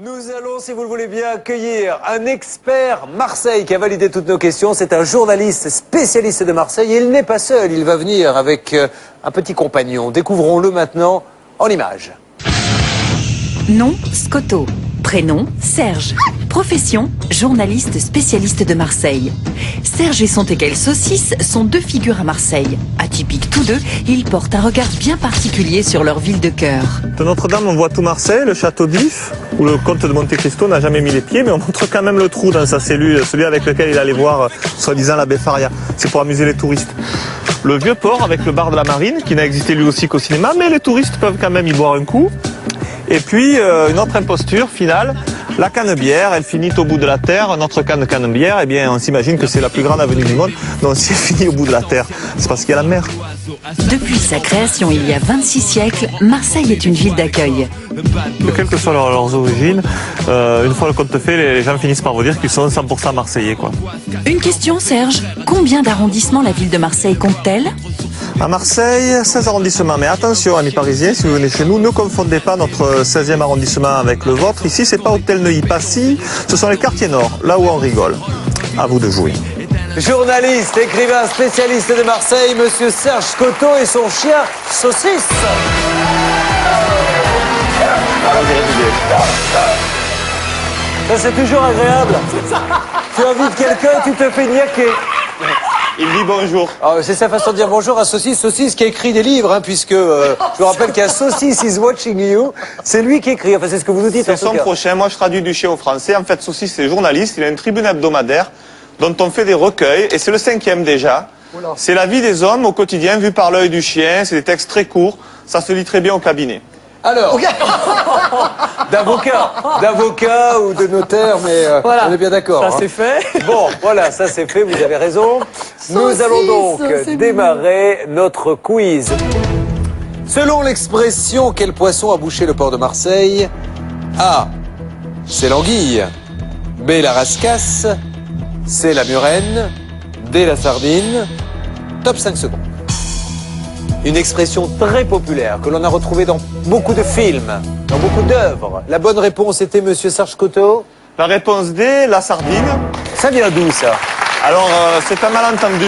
Nous allons, si vous le voulez bien, accueillir un expert Marseille qui a validé toutes nos questions. C'est un journaliste spécialiste de Marseille et il n'est pas seul. Il va venir avec un petit compagnon. Découvrons-le maintenant en images. Nom, Scotto. Prénom, Serge. Profession, journaliste spécialiste de Marseille. Serge et son teckel saucisse sont deux figures à Marseille. Atypiques tous deux, ils portent un regard bien particulier sur leur ville de cœur. De Notre-Dame, on voit tout Marseille, le château d'If, où le comte de Monte Cristo n'a jamais mis les pieds, mais on montre quand même le trou dans sa cellule, celui avec lequel il allait voir, soi-disant, l'abbé Faria. C'est pour amuser les touristes. Le vieux port avec le bar de la Marine, qui n'a existé lui aussi qu'au cinéma, mais les touristes peuvent quand même y boire un coup. Et puis, une autre imposture finale, la Canebière, elle finit au bout de la terre. Notre Canebière, eh bien, on s'imagine que c'est la plus grande avenue du monde. Donc, si elle finit au bout de la terre, c'est parce qu'il y a la mer. Depuis sa création il y a 26 siècles, Marseille est une ville d'accueil. Quelles que soient leurs origines, une fois le compte fait, les gens finissent par vous dire qu'ils sont 100% marseillais, quoi. Une question, Serge. Combien d'arrondissements la ville de Marseille compte-t-elle ? À Marseille, 16 arrondissements. Mais attention, amis parisiens, si vous venez chez nous, ne confondez pas notre 16e arrondissement avec le vôtre. Ici, c'est pas Hôtel Neuilly-Passy, ce sont les quartiers nord, là où on rigole. À vous de jouer. Journaliste, écrivain, spécialiste de Marseille, monsieur Serge Scotto et son chien Saucisse. Ça, c'est toujours agréable. Tu invites quelqu'un, tu te fais niaquer. Il dit bonjour. C'est sa façon de dire bonjour à Saucisse. Saucisse qui a écrit des livres, hein, puisque je vous rappelle qu'il y a Saucisse is watching you. C'est lui qui écrit. Enfin, c'est ce que vous nous dites. C'est son prochain. Moi, je traduis du chien au français. En fait, Saucisse, c'est journaliste. Il a une tribune hebdomadaire dont on fait des recueils. Et c'est le 5e déjà. C'est la vie des hommes au quotidien, vue par l'œil du chien. C'est des textes très courts. Ça se lit très bien au cabinet. Alors, d'avocat ou de notaire, mais voilà, on est bien d'accord. Ça c'est fait. Bon, voilà, ça c'est fait, vous avez raison. Nous allons donc démarrer notre quiz. Selon l'expression, quel poisson a bouché le port de Marseille? A, c'est l'anguille. B, la rascasse. C, la murène. D, la sardine. Top 5 secondes. Une expression très populaire que l'on a retrouvée dans beaucoup de films, dans beaucoup d'œuvres. La bonne réponse était monsieur Serge Scotto. La réponse D, la sardine. Ça vient d'où, ça? Alors, c'est un malentendu.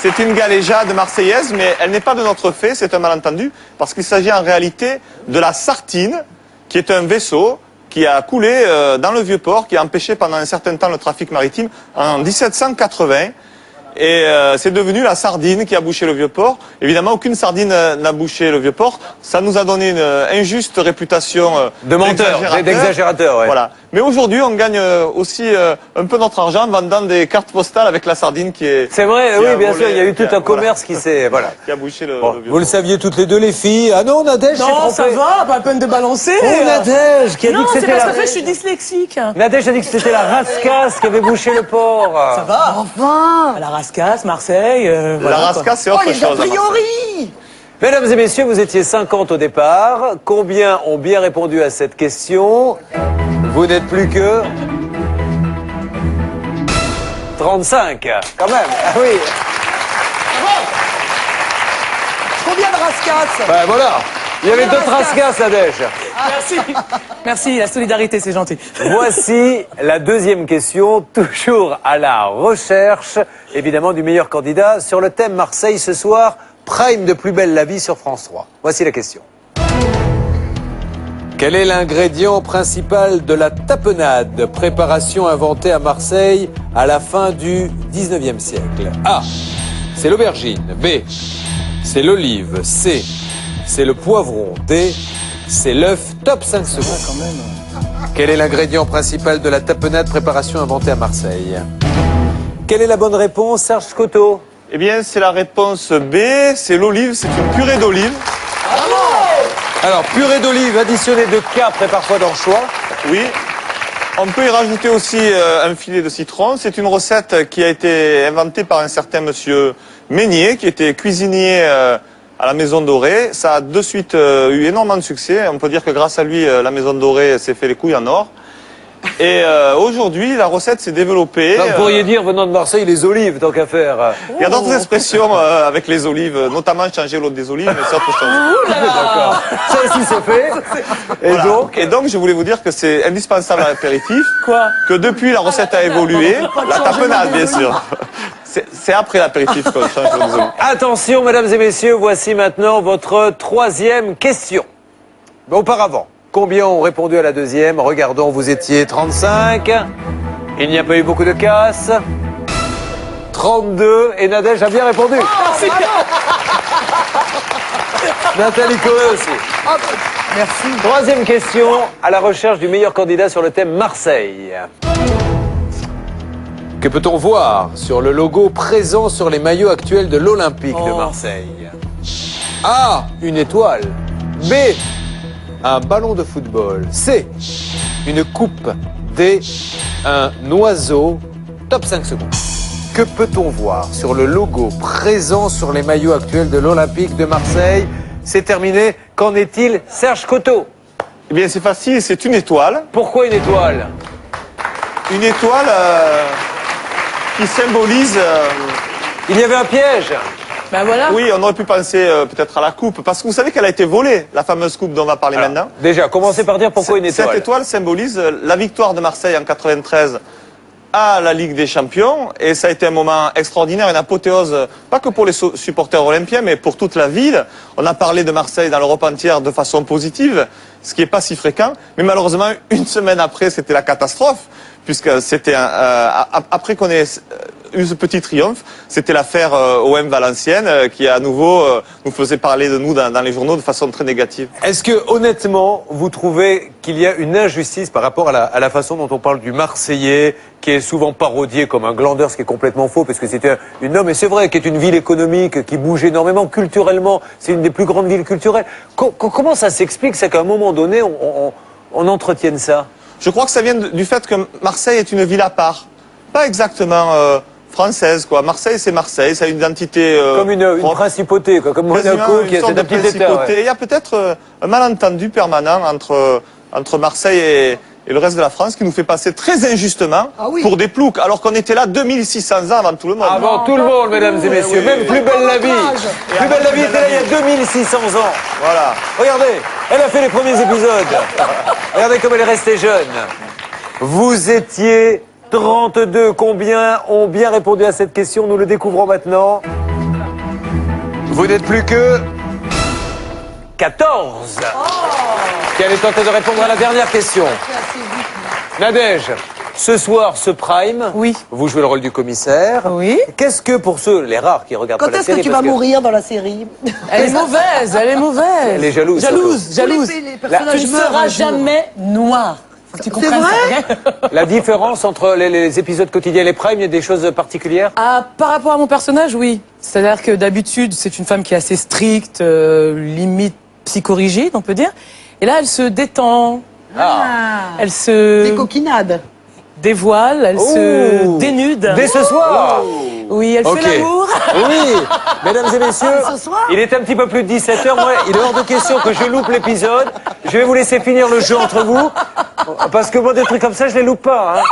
C'est une galéjade marseillaise, mais elle n'est pas de notre fait, c'est un malentendu, parce qu'il s'agit en réalité de la Sartine, qui est un vaisseau qui a coulé dans le Vieux-Port, qui a empêché pendant un certain temps le trafic maritime en 1780. Et c'est devenu la sardine qui a bouché le Vieux-Port. Évidemment, aucune sardine n'a bouché le Vieux-Port. Ça nous a donné une injuste réputation de menteur, d'exagérateur. Ouais. Voilà. Mais aujourd'hui, on gagne aussi un peu notre argent en vendant des cartes postales avec la sardine qui est... C'est vrai, oui, bien sûr, il y a eu tout un commerce qui s'est... Voilà. Qui a bouché le Bon, Vieux-Port. vous le saviez toutes les deux, les filles. Ah non, Nadège s'est trompée. Non, ça va, pas la peine de balancer. Oh, Nadège, qui a dit Non, que c'est c'était parce la... qu'en fait, je suis dyslexique. Nadège a dit que c'était la rascasse qui avait bouché le port. Ça va. Enfin. La Rascasse, Marseille. La voilà, rascasse, c'est autre chose. à Marseille. Mesdames et messieurs, vous étiez 50 au départ. Combien ont bien répondu à cette question? Vous n'êtes plus que 35, quand même. Ah oui. Combien de Rascasse? Ben voilà. Il y avait d'autres rascasses, Nadège. Merci. Merci, la solidarité, c'est gentil. Voici la deuxième question, toujours à la recherche, évidemment, du meilleur candidat sur le thème Marseille ce soir, prime de Plus belle la vie sur France 3. Voici la question. Quel est l'ingrédient principal de la tapenade, préparation inventée à Marseille à la fin du 19e siècle? A, c'est l'aubergine. B, c'est l'olive. C, c'est le poivron. D, c'est l'œuf. Top 5 secondes. Quand même. Quel est l'ingrédient principal de la tapenade, préparation inventée à Marseille? Quelle est la bonne réponse, Serge Scotto? Eh bien, c'est la réponse B, c'est l'olive, c'est une purée d'olive. Alors, purée d'olive additionnée de capre et parfois d'anchois. Oui. On peut y rajouter aussi un filet de citron. C'est une recette qui a été inventée par un certain monsieur Meignier, qui était cuisinier à la Maison Dorée. Ça a de suite eu énormément de succès. On peut dire que grâce à lui, la Maison Dorée s'est fait les couilles en or. Et aujourd'hui, la recette s'est développée. Vous pourriez dire, venant de Marseille, les olives, tant qu'à faire. Il y a d'autres expressions avec les olives, notamment changer l'eau des olives, mais c'est autre chose. D'accord. Ça aussi, c'est fait. Et Voilà. donc Et donc, je voulais vous dire que c'est indispensable à l'apéritif. Quoi? Que depuis, la recette a évolué. La tapenade, bien sûr. C'est après l'apéritif qu'on change l'eau des olives. Attention, mesdames et messieurs, voici maintenant votre troisième question. Mais auparavant, combien ont répondu à la deuxième? Regardons, vous étiez 35. Il n'y a pas eu beaucoup de casse. 32. Et Nadège a bien répondu. Nathalie Corée aussi. Merci. Troisième question, à la recherche du meilleur candidat sur le thème Marseille. Que peut-on voir sur le logo présent sur les maillots actuels de l'Olympique de Marseille? A. Une étoile. B. Un ballon de football. C. Une coupe. D. Un oiseau. Top 5 secondes. Que peut-on voir sur le logo présent sur les maillots actuels de l'Olympique de Marseille? C'est terminé. Qu'en est-il, Serge Coteau? Eh bien, c'est facile, c'est une étoile. Pourquoi une étoile? Une étoile qui symbolise... Il y avait un piège. Ben voilà. Oui, on aurait pu penser peut-être à la coupe, parce que vous savez qu'elle a été volée, la fameuse coupe dont on va parler maintenant. Déjà, commencez par dire pourquoi une étoile. Cette étoile symbolise la victoire de Marseille en 93 à la Ligue des Champions, et ça a été un moment extraordinaire, une apothéose, pas que pour les supporters olympiens, mais pour toute la ville. On a parlé de Marseille dans l'Europe entière de façon positive, ce qui n'est pas si fréquent, mais malheureusement, une semaine après, c'était la catastrophe, puisque c'était après qu'on ait eu ce petit triomphe, c'était l'affaire OM Valenciennes qui à nouveau nous faisait parler de nous dans les journaux de façon très négative. Est-ce que, honnêtement, vous trouvez qu'il y a une injustice par rapport à la façon dont on parle du Marseillais, qui est souvent parodié comme un glandeur, ce qui est complètement faux, parce que c'était une... Non, mais c'est vrai, qui est une ville économique, qui bouge énormément culturellement, c'est une des plus grandes villes culturelles. Comment ça s'explique, c'est qu'à un moment donné, on entretienne ça? Je crois que ça vient du fait que Marseille est une ville à part. Pas exactement française, quoi. Marseille, c'est Marseille, ça a une identité... comme une principauté, quoi, comme Monaco, qui a cette petite état. Ouais. Il y a peut-être un malentendu permanent entre Marseille et le reste de la France qui nous fait passer très injustement pour des ploucs, alors qu'on était là 2600 ans avant tout le monde. Avant tout le monde, mesdames et messieurs. oui, Même oui. Plus belle la vie. Plus belle la vie était là il y a 2600 ans. Voilà. Regardez, elle a fait les premiers épisodes. Regardez comme elle est restée jeune. Vous étiez 32. Combien ont bien répondu à cette question? Nous le découvrons maintenant. Vous n'êtes plus que 14. Qui allait tenter de répondre à la dernière question. Nadège, ce soir, ce prime, Oui. vous jouez le rôle du commissaire. Oui. Qu'est-ce que pour ceux, les rares qui regardent Quand pas la est-ce que série, tu parce vas mourir dans la série? Elle est mauvaise, elle est mauvaise. Elle est jalouse, Jalouse, jalouse. Les personnages Tu ne meurent un seras jour. jamais noir. Faut que tu comprennes vrai ça. La différence entre les épisodes quotidiens et les primes, il y a des choses particulières? Ah, par rapport à mon personnage, oui. C'est-à-dire que d'habitude, c'est une femme qui est assez stricte, limite psychorigide, on peut dire. Et là, elle se détend, elle Des se coquinades. dévoile, elle se Ouh. dénude. Dès ce soir. Oui, elle Ok. fait l'amour. Oui, mesdames et messieurs, Ce soir il est un petit peu plus de 17h. Moi, il est hors de question que je loupe l'épisode. Je vais vous laisser finir le jeu entre vous. Parce que moi, des trucs comme ça, je les loupe pas. Hein.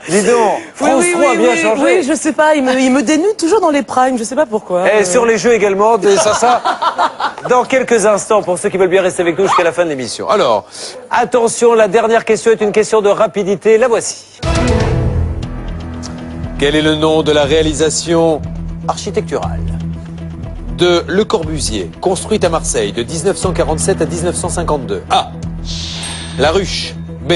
Dis donc, France 3 a bien changé. Oui, je sais pas, il me dénude toujours dans les primes, je sais pas pourquoi. Et sur les jeux également, ça, dans quelques instants, pour ceux qui veulent bien rester avec nous jusqu'à la fin de l'émission. Alors, attention, la dernière question est une question de rapidité. La voici. Quel est le nom de la réalisation architecturale de Le Corbusier, construite à Marseille de 1947 à 1952? A. La Ruche. B.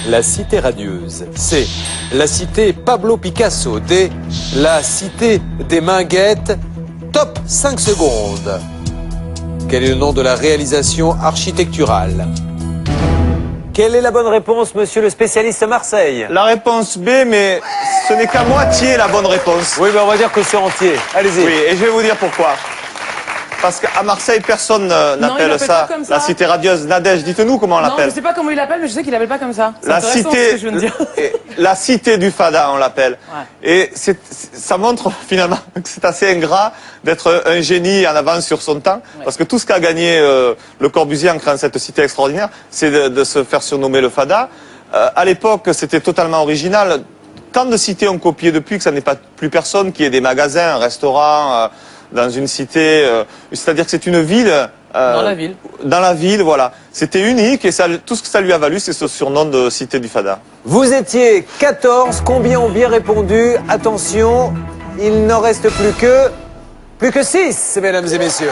La Cité radieuse. C. La Cité Pablo Picasso. D. La Cité des Minguettes. Top 5 secondes. Quel est le nom de la réalisation architecturale? Quelle est la bonne réponse, monsieur le spécialiste Marseille? La réponse B, mais ce n'est qu'à moitié la bonne réponse. Oui, mais on va dire que c'est entier. Allez-y. Oui, et je vais vous dire pourquoi. Parce qu'à Marseille, personne il n'appelle l'appelle ça pas comme ça. la cité radieuse. Nadège, dites-nous comment on Non, l'appelle. je sais pas comment il l'appelle, mais je sais qu'il l'appelle pas comme ça. C'est La intéressant, cité, ce que je viens de dire. la cité du Fada, on l'appelle. Ouais. Et ça montre finalement que c'est assez ingrat d'être un génie en avance sur son temps, parce que tout ce qu'a gagné Le Corbusier en créant cette cité extraordinaire, c'est de se faire surnommer le Fada. À l'époque, c'était totalement original. Tant de cités ont copié depuis que ça n'est pas plus personne qui ait des magasins, un restaurant dans une cité. C'est-à-dire que c'est une ville. Dans la ville. Dans la ville, voilà. C'était unique et ça, tout ce que ça lui a valu, c'est ce surnom de cité du Fada. Vous étiez 14, combien ont bien répondu? Attention, il n'en reste plus que 6, mesdames et messieurs.